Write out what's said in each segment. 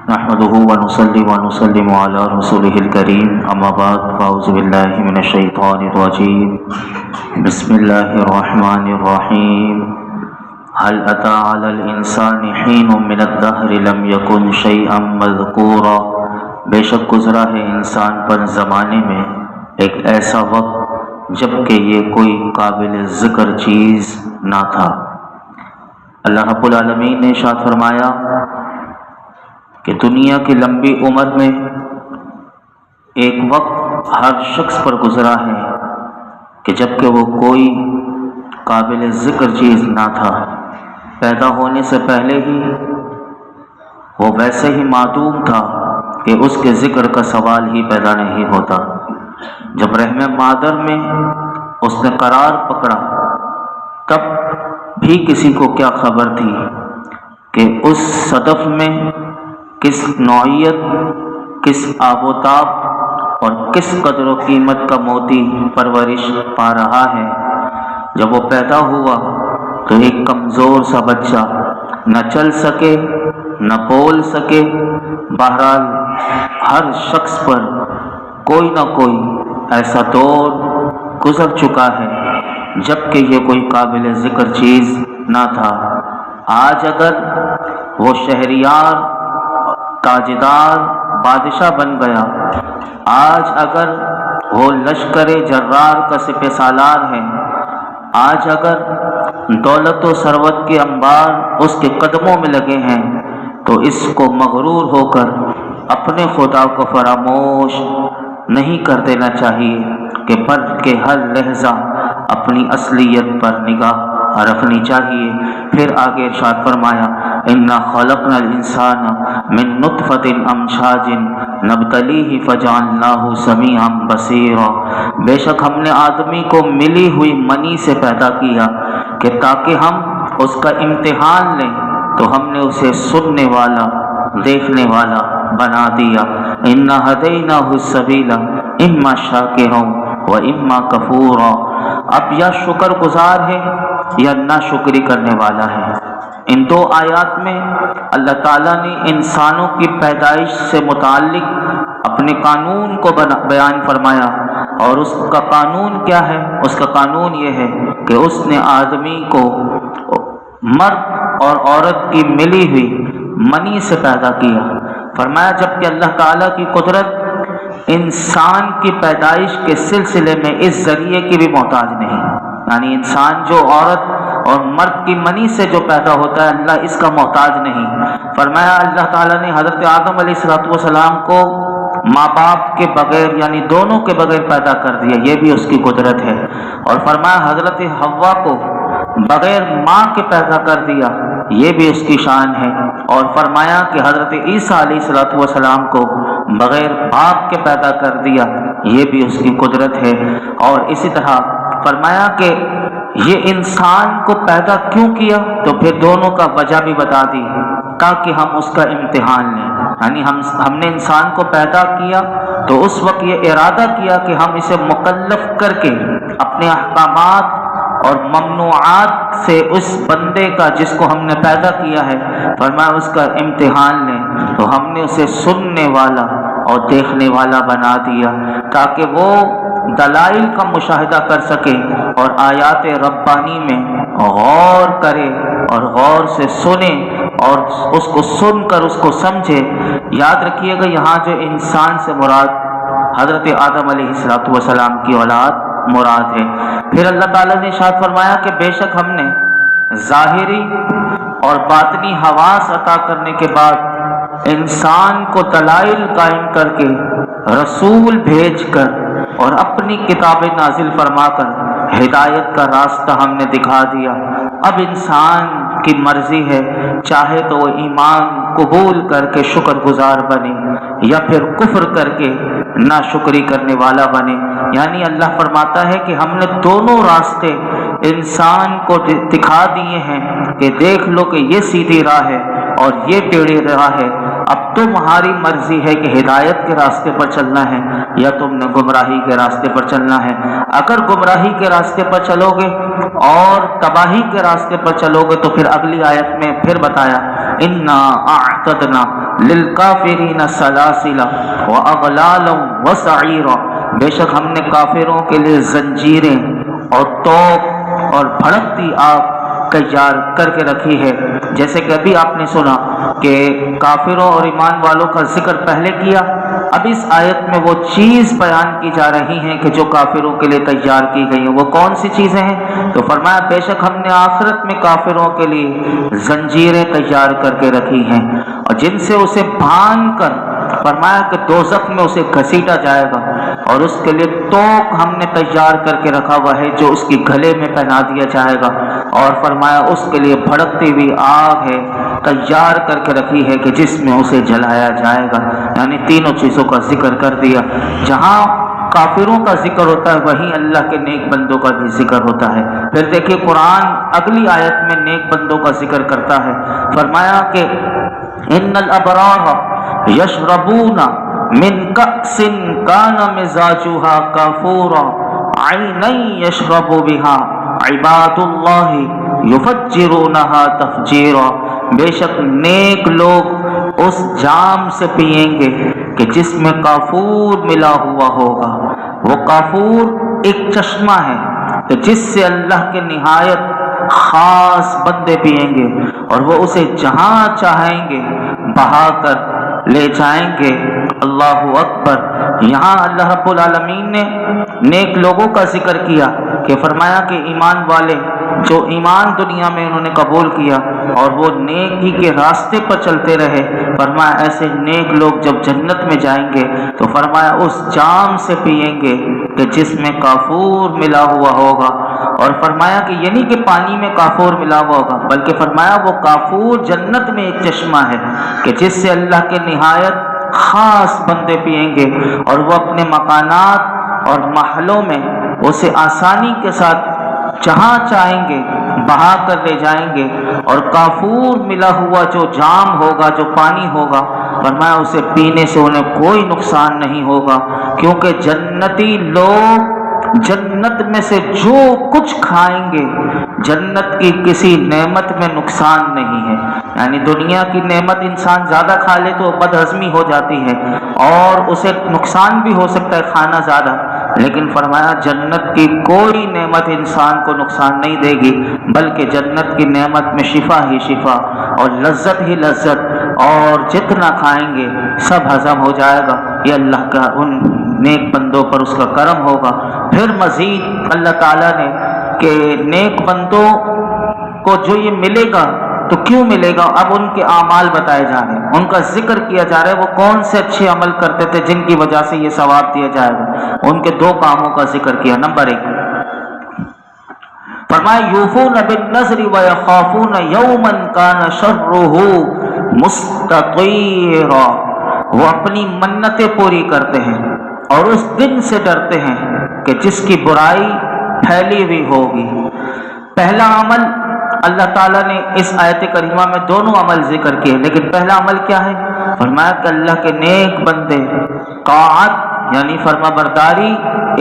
نحمده ونصلي ونسلم على رسوله الكريم اما بعد فاعوذ بالله من الشيطان الرجيم بسم الله الرحمن الرحيم هل اتى على الانسان حين من الدهر لم يكن شيئا مذكورا بے شک گزرا ہے انسان پر زمانے میں ایک ایسا وقت جب کہ یہ کوئی قابل ذکر چیز نہ تھا۔ اللہ رب العالمین نے ارشاد فرمایا کہ دنیا کی لمبی عمر میں ایک وقت ہر شخص پر گزرا ہے کہ جب کہ وہ کوئی قابل ذکر چیز نہ تھا، پیدا ہونے سے پہلے ہی وہ ویسے ہی معدوم تھا کہ اس کے ذکر کا سوال ہی پیدا نہیں ہوتا۔ جب رحم مادر میں اس نے قرار پکڑا تب بھی کسی کو کیا خبر تھی کہ اس صدف میں کس نوعیت، کس آب و تاب اور کس قدر و قیمت کا موتی پرورش پا رہا ہے۔ جب وہ پیدا ہوا تو ایک کمزور سا بچہ، نہ چل سکے نہ بول سکے، بہرحال ہر شخص پر کوئی نہ کوئی ایسا دور گزر چکا ہے جب کہ یہ کوئی قابل ذکر چیز نہ تھا۔ آج اگر وہ شہریار، تاجدار، بادشاہ بن گیا، آج اگر وہ لشکر جرار کا سپہ سالار ہے، آج اگر دولت و ثروت کے انبار اس کے قدموں میں لگے ہیں، تو اس کو مغرور ہو کر اپنے خدا کو فراموش نہیں کر دینا چاہیے کہ بلکہ ہر لحظہ اپنی اصلیت پر نگاہ رکھنی چاہیے۔ پھر آگے ارشاد فرمایا انا خلقنا الانسان من نطفۃ امشاج نبتلیہ فجعلناہ سمیعا بصیرا، بے شک ہم نے آدمی کو ملی ہوئی منی سے پیدا کیا کہ تاکہ ہم اس کا امتحان لیں، تو ہم نے اسے سننے والا، دیکھنے والا بنا دیا۔ انا ہدیناہ السبیل اما شاکرا و اما کفورا، اب یا شکر گزار ہے یا ناشکری کرنے والا ہے۔ ان دو آیات میں اللہ تعالیٰ نے انسانوں کی پیدائش سے متعلق اپنے قانون کو بیان فرمایا، اور اس کا قانون کیا ہے؟ اس کا قانون یہ ہے کہ اس نے آدمی کو مرد اور عورت کی ملی ہوئی منی سے پیدا کیا۔ فرمایا جب کہ اللہ تعالیٰ کی قدرت انسان کی پیدائش کے سلسلے میں اس ذریعے کی بھی محتاج نہیں، یعنی انسان جو عورت اور مرد کی منی سے جو پیدا ہوتا ہے اللہ اس کا محتاج نہیں۔ فرمایا اللہ تعالیٰ نے حضرت آدم علیہ السلام کو ماں باپ کے بغیر، یعنی دونوں کے بغیر پیدا کر دیا، یہ بھی اس کی قدرت ہے۔ اور فرمایا حضرت حوا کو بغیر ماں کے پیدا کر دیا، یہ بھی اس کی شان ہے۔ اور فرمایا کہ حضرت عیسیٰ علیہ السلام کو بغیر باپ کے پیدا کر دیا، یہ بھی اس کی قدرت ہے۔ اور اسی طرح فرمایا کہ یہ انسان کو پیدا کیوں کیا، تو پھر دونوں کا وجہ بھی بتا دی تاکہ ہم اس کا امتحان لیں۔ یعنی ہم نے انسان کو پیدا کیا تو اس وقت یہ ارادہ کیا کہ ہم اسے مکلف کر کے اپنے احکامات اور ممنوعات سے اس بندے کا جس کو ہم نے پیدا کیا ہے، فرمایا اس کا امتحان لیں، تو ہم نے اسے سننے والا اور دیکھنے والا بنا دیا تاکہ وہ دلائل کا مشاہدہ کر سکے اور آیات ربانی میں غور کرے اور غور سے سنے اور اس کو سن کر اس کو سمجھے۔ یاد رکھیے گا یہاں جو انسان سے مراد حضرت آدم علیہ السلام کی اولاد مراد ہے۔ پھر اللہ تعالیٰ نے ارشاد فرمایا کہ بے شک ہم نے ظاہری اور باطنی حواس عطا کرنے کے بعد انسان کو دلائل قائم کر کے، رسول بھیج کر اور اپنی کتابیں نازل فرما کر ہدایت کا راستہ ہم نے دکھا دیا۔ اب انسان کی مرضی ہے، چاہے تو وہ ایمان قبول کر کے شکر گزار بنے یا پھر کفر کر کے ناشکری کرنے والا بنے۔ یعنی اللہ فرماتا ہے کہ ہم نے دونوں راستے انسان کو دکھا دیے ہیں کہ دیکھ لو کہ یہ سیدھی راہ ہے اور یہ ٹیڑھی راہ ہے، اب تمہاری مرضی ہے کہ ہدایت کے راستے پر چلنا ہے یا تم نے گمراہی کے راستے پر چلنا ہے۔ اگر گمراہی کے راستے پر چلو گے اور تباہی کے راستے پر چلو گے تو پھر اگلی آیت میں پھر بتایا انا اعتدنا للکافرین سلاسل واغلالا وسعیرا، بے شک ہم نے کافروں کے لیے زنجیریں اور توق اور بھڑکتی آگ تیار کر کے رکھی ہے۔ جیسے کہ ابھی آپ نے سنا کہ کافروں اور ایمان والوں کا ذکر پہلے کیا، اب اس آیت میں وہ چیز بیان کی جا رہی ہیں کہ جو کافروں کے لیے تیار کی گئی ہیں۔ وہ کون سی چیزیں ہیں؟ تو فرمایا بے شک ہم نے آخرت میں کافروں کے لیے زنجیریں تیار کر کے رکھی ہیں اور جن سے اسے باندھ کر فرمایا کہ دوزخ میں اسے گھسیٹا جائے گا، اور اس کے لیے توق ہم نے تیار کر کے رکھا ہوا ہے جو اس کی گلے میں پہنا دیا جائے گا، اور فرمایا اس کے لیے بھڑکتی ہوئی آگ ہے تیار کر کے رکھی ہے کہ جس میں اسے جلایا جائے گا۔ یعنی تینوں چیزوں کا ذکر کر دیا۔ جہاں کافروں کا ذکر ہوتا ہے وہیں اللہ کے نیک بندوں کا بھی ذکر ہوتا ہے۔ پھر دیکھیے قرآن اگلی آیت میں نیک بندوں کا ذکر کرتا ہے۔ فرمایا کہ ان الابرار یشربون من کأس کان مزاجها کافورا عینا یشرب بها عباد اللہ یفجرونها تفجیرا، بے شک نیک لوگ اس جام سے پئیں گے کہ جس میں کافور ملا ہوا ہوگا۔ وہ کافور ایک چشمہ ہے کہ جس سے اللہ کے نہایت خاص بندے پئیں گے اور وہ اسے جہاں چاہیں گے بہا کر لے جائیں گے۔ اللہ اکبر۔ یہاں اللہ رب العالمین نے نیک لوگوں کا ذکر کیا کہ فرمایا کہ ایمان والے جو ایمان دنیا میں انہوں نے قبول کیا اور وہ نیکی کے راستے پر چلتے رہے، فرمایا ایسے نیک لوگ جب جنت میں جائیں گے تو فرمایا اس جام سے پئیں گے کہ جس میں کافور ملا ہوا ہوگا، اور فرمایا کہ یعنی کہ پانی میں کافور ملا ہوا ہوگا، بلکہ فرمایا وہ کافور جنت میں ایک چشمہ ہے کہ جس سے اللہ کے نہایت خاص بندے پئیں گے، اور وہ اپنے مکانات اور محلوں میں اسے آسانی کے ساتھ جہاں چاہیں گے بہا کر لے جائیں گے۔ اور کافور ملا ہوا جو جام ہوگا، جو پانی ہوگا، فرمایا اسے پینے سے انہیں کوئی نقصان نہیں ہوگا، کیونکہ جنتی لوگ جنت میں سے جو کچھ کھائیں گے جنت کی کسی نعمت میں نقصان نہیں ہے۔ یعنی دنیا کی نعمت انسان زیادہ کھا لے تو بد ہضمی ہو جاتی ہے اور اسے نقصان بھی ہو سکتا ہے کھانا زیادہ، لیکن فرمایا جنت کی کوئی نعمت انسان کو نقصان نہیں دے گی، بلکہ جنت کی نعمت میں شفا ہی شفا اور لذت ہی لذت، اور جتنا کھائیں گے سب ہضم ہو جائے گا۔ یہ اللہ کا ان نیک بندوں پر اس کا کرم ہوگا۔ پھر مزید اللہ تعالیٰ نے کہ نیک بندوں کو جو یہ ملے گا تو کیوں ملے گا، اب ان کے اعمال بتائے جا رہے ہیں، ان کا ذکر کیا جا رہا ہے، وہ کون سے اچھے عمل کرتے تھے جن کی وجہ سے یہ ثواب دیا جائے گا۔ ان کے دو کاموں کا ذکر کیا۔ نمبر 1 فرمایا یوفون بالنذر ویخافون یوما کان شرہ مستطیرا، وہ اپنی منتیں پوری کرتے ہیں اور اس دن سے ڈرتے ہیں کہ جس کی برائی پھیلی ہوئی ہوگی۔ پہلا عمل اللہ تعالیٰ نے اس آیت کریمہ میں دونوں عمل ذکر کیے، لیکن پہلا عمل کیا ہے؟ فرمایا کہ اللہ کے نیک بندے طاعت یعنی فرما برداری،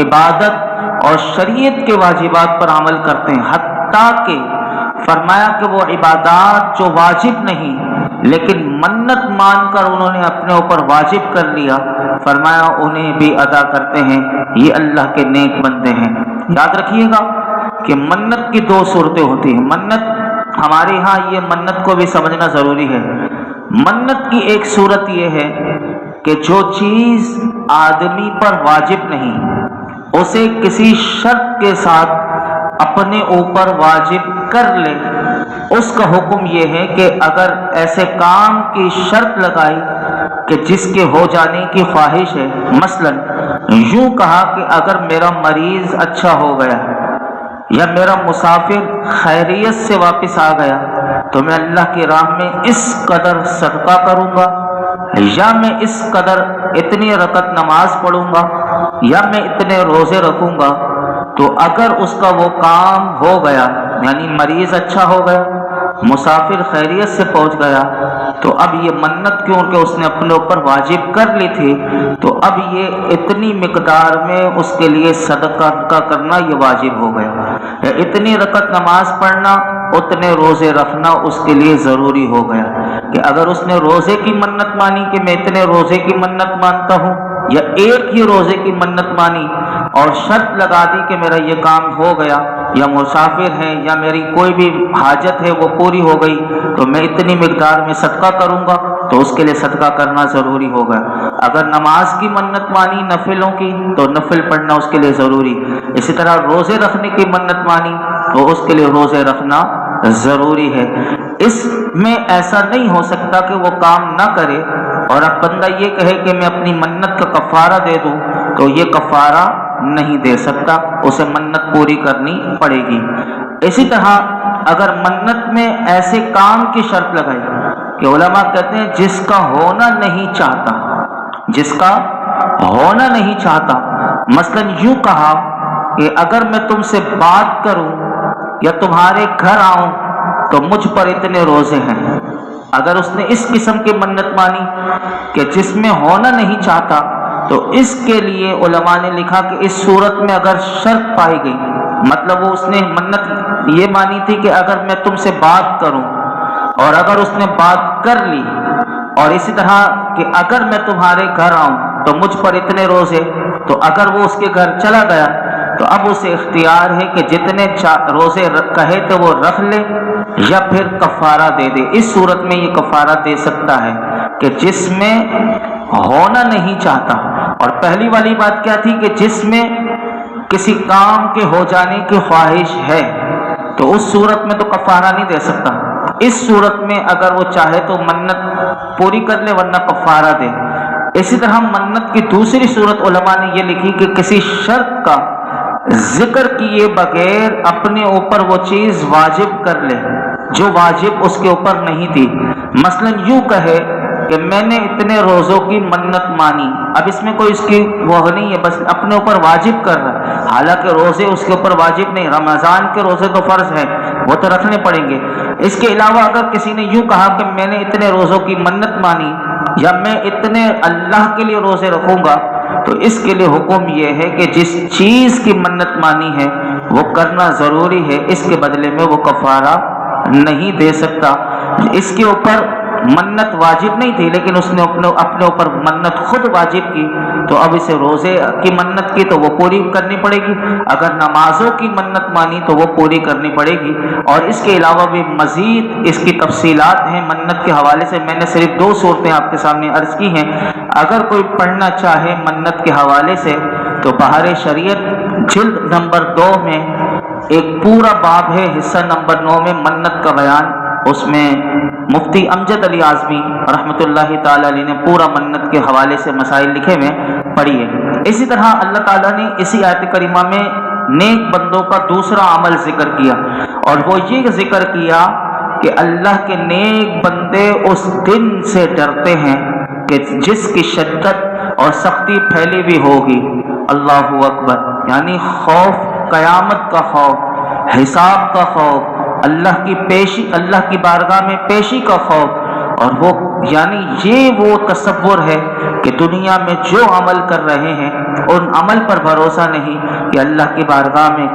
عبادت اور شریعت کے واجبات پر عمل کرتے ہیں، حتیٰ کہ فرمایا کہ وہ عبادات جو واجب نہیں لیکن منت مان کر انہوں نے اپنے اوپر واجب کر لیا، فرمایا انہیں بھی ادا کرتے ہیں۔ یہ اللہ کے نیک بندے ہیں۔ یاد رکھیے گا کہ منت کی دو صورتیں ہوتی ہیں۔ منت ہمارے ہاں یہ منت کو بھی سمجھنا ضروری ہے۔ منت کی ایک صورت یہ ہے کہ جو چیز آدمی پر واجب نہیں اسے کسی شرط کے ساتھ اپنے اوپر واجب کر لے، اس کا حکم یہ ہے کہ اگر ایسے کام کی شرط لگائی کہ جس کے ہو جانے کی خواہش ہے، مثلا یوں کہا کہ اگر میرا مریض اچھا ہو گیا یا میرا مسافر خیریت سے واپس آ گیا تو میں اللہ کی راہ میں اس قدر صدقہ کروں گا، یا میں اس قدر اتنی رکعت نماز پڑھوں گا، یا میں اتنے روزے رکھوں گا۔ تو اگر اس کا وہ کام ہو گیا یعنی مریض اچھا ہو گیا، مسافر خیریت سے پہنچ گیا تو اب یہ منت کیونکہ اس نے اپنے اوپر واجب کر لی تھی تو اب یہ اتنی مقدار میں اس کے لیے صدقہ کا کرنا یہ واجب ہو گیا، یا اتنی رکعت نماز پڑھنا، اتنے روزے رکھنا اس کے لیے ضروری ہو گیا کہ اگر اس نے روزے کی منت مانی کہ میں اتنے روزے کی منت مانتا ہوں، یا ایک ہی روزے کی منت مانی اور شرط لگا دی کہ میرا یہ کام ہو گیا، یا مسافر ہیں یا میری کوئی بھی حاجت ہے وہ پوری ہو گئی تو میں اتنی مقدار میں صدقہ کروں گا، تو اس کے لیے صدقہ کرنا ضروری ہوگا۔ اگر نماز کی منت مانی نفلوں کی تو نفل پڑھنا اس کے لیے ضروری، اسی طرح روزے رکھنے کی منت مانی تو اس کے لیے روزے رکھنا ضروری ہے۔ اس میں ایسا نہیں ہو سکتا کہ وہ کام نہ کرے اور اب بندہ یہ کہے کہ میں اپنی منت کا کفارہ دے دوں، تو یہ کفارہ نہیں دے سکتا، اسے منت پوری کرنی پڑے گی۔ اسی طرح اگر منت میں ایسے کام کی شرط لگائی کہ علماء کہتے ہیں جس کا ہونا نہیں چاہتا، جس کا ہونا نہیں چاہتا، مثلا یوں کہا کہ اگر میں تم سے بات کروں یا تمہارے گھر آؤں تو مجھ پر اتنے روزے ہیں، اگر اس نے اس قسم کی منت مانی کہ جس میں ہونا نہیں چاہتا تو اس کے لیے علماء نے لکھا کہ اس صورت میں اگر شرط پائی گئی، مطلب وہ اس نے منت یہ مانی تھی کہ اگر میں تم سے بات کروں اور اگر اس نے بات کر لی، اور اسی طرح کہ اگر میں تمہارے گھر آؤں تو مجھ پر اتنے روزے، تو اگر وہ اس کے گھر چلا گیا تو اب اسے اختیار ہے کہ جتنے روزے کہے تو وہ رکھ لے یا پھر کفارہ دے دے۔ اس صورت میں یہ کفارہ دے سکتا ہے کہ جس میں ہونا نہیں چاہتا، اور پہلی والی بات کیا تھی کہ جس میں کسی کام کے ہو جانے کی خواہش ہے تو اس صورت میں تو کفارہ نہیں دے سکتا۔ اس صورت میں اگر وہ چاہے تو منت پوری کر لے ورنہ کفارہ دے۔ اسی طرح منت کی دوسری صورت علماء نے یہ لکھی کہ کسی شرط کا ذکر کیے بغیر اپنے اوپر وہ چیز واجب کر لے جو واجب اس کے اوپر نہیں تھی، مثلا یوں کہے کہ میں نے اتنے روزوں کی منت مانی، اب اس میں کوئی اس کی وہ نہیں ہے، بس اپنے اوپر واجب کر رہا ہے، حالانکہ روزے اس کے اوپر واجب نہیں، رمضان کے روزے تو فرض ہے وہ تو رکھنے پڑیں گے۔ اس کے علاوہ اگر کسی نے یوں کہا کہ میں نے اتنے روزوں کی منت مانی یا میں اتنے اللہ کے لیے روزے رکھوں گا، تو اس کے لیے حکم یہ ہے کہ جس چیز کی منت مانی ہے وہ کرنا ضروری ہے، اس کے بدلے میں وہ کفارہ نہیں دے سکتا۔ اس کے اوپر منت واجب نہیں تھی لیکن اس نے اپنے اوپر منت خود واجب کی، تو اب اسے روزے کی منت کی تو وہ پوری کرنی پڑے گی، اگر نمازوں کی منت مانی تو وہ پوری کرنی پڑے گی۔ اور اس کے علاوہ بھی مزید اس کی تفصیلات ہیں منت کے حوالے سے، میں نے صرف 2 صورتیں آپ کے سامنے عرض کی ہیں، اگر کوئی پڑھنا چاہے منت کے حوالے سے تو بہار شریعت جلد نمبر 2 میں ایک پورا باب ہے، حصہ نمبر 9 میں منت کا بیان، اس میں مفتی امجد علی اعظمی رحمۃ اللہ تعالی علیہ نے پورا منت کے حوالے سے مسائل لکھے ہوئے پڑھیے۔ اسی طرح اللہ تعالیٰ نے اسی آیت کریمہ میں نیک بندوں کا دوسرا عمل ذکر کیا، اور وہ یہ ذکر کیا کہ اللہ کے نیک بندے اس دن سے ڈرتے ہیں کہ جس کی شدت اور سختی پھیلی ہوئی ہوگی۔ اللہ اکبر، یعنی خوف، قیامت کا خوف، حساب کا خوف، اللہ کی بارگاہ میں پیشی کا خوف، اور وہ یعنی یہ وہ تصور ہے کہ دنیا میں جو عمل کر رہے ہیں ان عمل پر بھروسہ نہیں کہ اللہ کی بارگاہ میں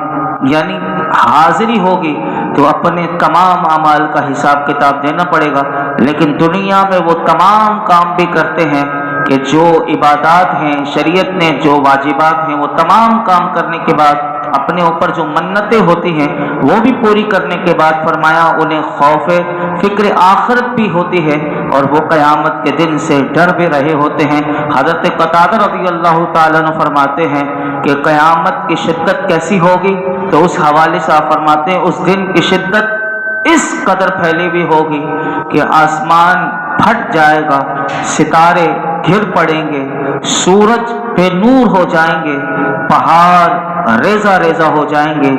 یعنی حاضری ہوگی تو اپنے تمام اعمال کا حساب کتاب دینا پڑے گا، لیکن دنیا میں وہ تمام کام بھی کرتے ہیں کہ جو عبادات ہیں، شریعت نے جو واجبات ہیں، وہ تمام کام کرنے کے بعد اپنے اوپر جو منتیں ہوتی ہیں وہ بھی پوری کرنے کے بعد فرمایا انہیں خوف فکر آخرت بھی ہوتی ہے اور وہ قیامت کے دن سے ڈر بھی رہے ہوتے ہیں۔ حضرت قتادہ رضی اللہ تعالیٰ عنہ فرماتے ہیں کہ قیامت کی شدت کیسی ہوگی، تو اس حوالے سے آپ فرماتے ہیں اس دن کی شدت اس قدر پھیلی ہوئی ہوگی کہ آسمان پھٹ جائے گا، ستارے گر پڑیں گے، سورج بے نور ہو جائیں گے، پہاڑ ریزہ ریزہ ہو جائیں گے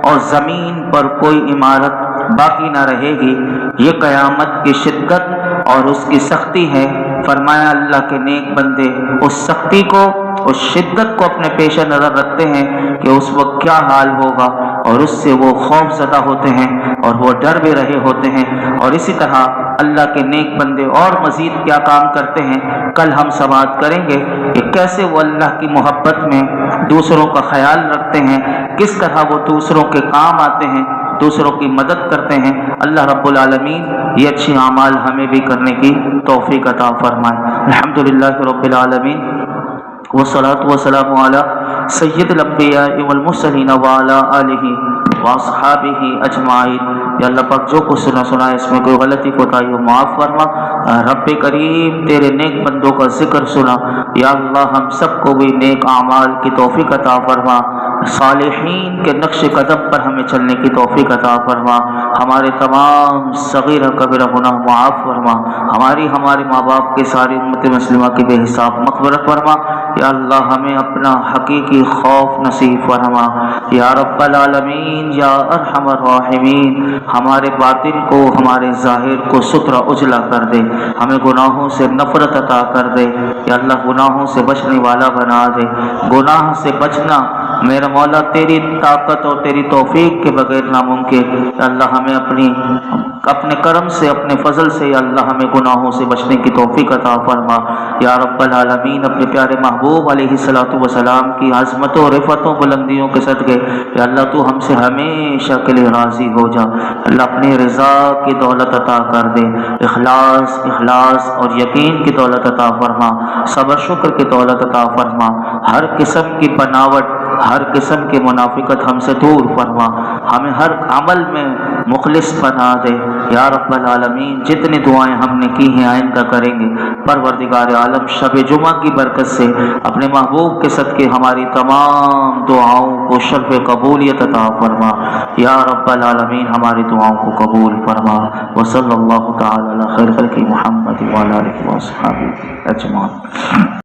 اور زمین پر کوئی عمارت باقی نہ رہے گی۔ یہ قیامت کی شدت اور اس کی سختی ہے۔ فرمایا اللہ کے نیک بندے اس سختی کو، اس شدت کو اپنے پیش نظر رکھتے ہیں کہ اس وقت کیا حال ہوگا۔ اور اس سے وہ خوف زدہ ہوتے ہیں اور وہ ڈر بھی رہے ہوتے ہیں۔ اور اسی طرح اللہ کے نیک بندے اور مزید کیا کام کرتے ہیں، کل ہم سماعت کریں گے کہ کیسے وہ اللہ کی محبت میں دوسروں کا خیال رکھتے ہیں، کس طرح وہ دوسروں کے کام آتے ہیں، دوسروں کی مدد کرتے ہیں۔ اللہ رب العالمین یہ اچھی اعمال ہمیں بھی کرنے کی توفیق عطا فرمائے۔ الحمدللہ رب العالمین والصلاة والسلام علی سید الانبیاء والمرسلین وعلی آلہ واصحابہ اجمعین۔ یا اللہ پاک جو کچھ سنا ہے اس میں کوئی غلطی کوتاہی ہو معاف فرما۔ رب کریم تیرے نیک بندوں کا ذکر سنا، یا اللہ ہم سب کو بھی نیک اعمال کی توفیق عطا فرما، صالحین کے نقش قدم پر ہمیں چلنے کی توفیق عطا فرما، ہمارے تمام صغیرہ کبیرہ گناہ معاف فرما، ہمارے ماں باپ کے ساری امت مسلمہ کی بے حساب مغفرت فرما۔ یا اللہ ہمیں اپنا حقیقی خوف نصیب فرما، یا رب العالمین یا ارحم الراحمین، ہمارے باطن کو ہمارے ظاہر کو ستھرا اجلا کر دے، ہمیں گناہوں سے نفرت عطا کر دے، یا اللہ گناہوں سے بچنے والا بنا دے۔ گناہ سے بچنا میرا مولا تیری طاقت اور تیری توفیق کے بغیر ناممکن۔ یا اللہ ہمیں اپنے کرم سے، اپنے فضل سے یا اللہ ہمیں گناہوں سے بچنے کی توفیق عطا فرما۔ یا رب العالمین اپنے پیارے محبوب علیہ الصلوۃ والسلام کی عظمتوں، رفعتوں، بلندیوں کے صدقے یا اللہ تو ہم سے ہمیشہ کے لیے راضی ہو جا۔ اللہ اپنی رضا کی دولت عطا کر دے، اخلاص اور یقین کی دولت عطا فرما، صبر شکر کی دولت عطا فرما، ہر قسم کی بناوٹ، ہر قسم کی منافقت ہم سے دور فرما، ہمیں ہر عمل میں مخلص بنا دے۔ یا رب العالمین جتنی دعائیں ہم نے کی ہیں آئندہ کریں گے، پروردگار عالم شب جمعہ کی برکت سے اپنے محبوب کے صدقے ہماری تمام دعاؤں کو شرف قبولیت عطا فرما۔ یا رب العالمین ہماری دعاؤں کو قبول فرما۔ وصلی اللہ تعالی علی خیر خلق محمد وعلی آلہ وصحبہ اجمعین۔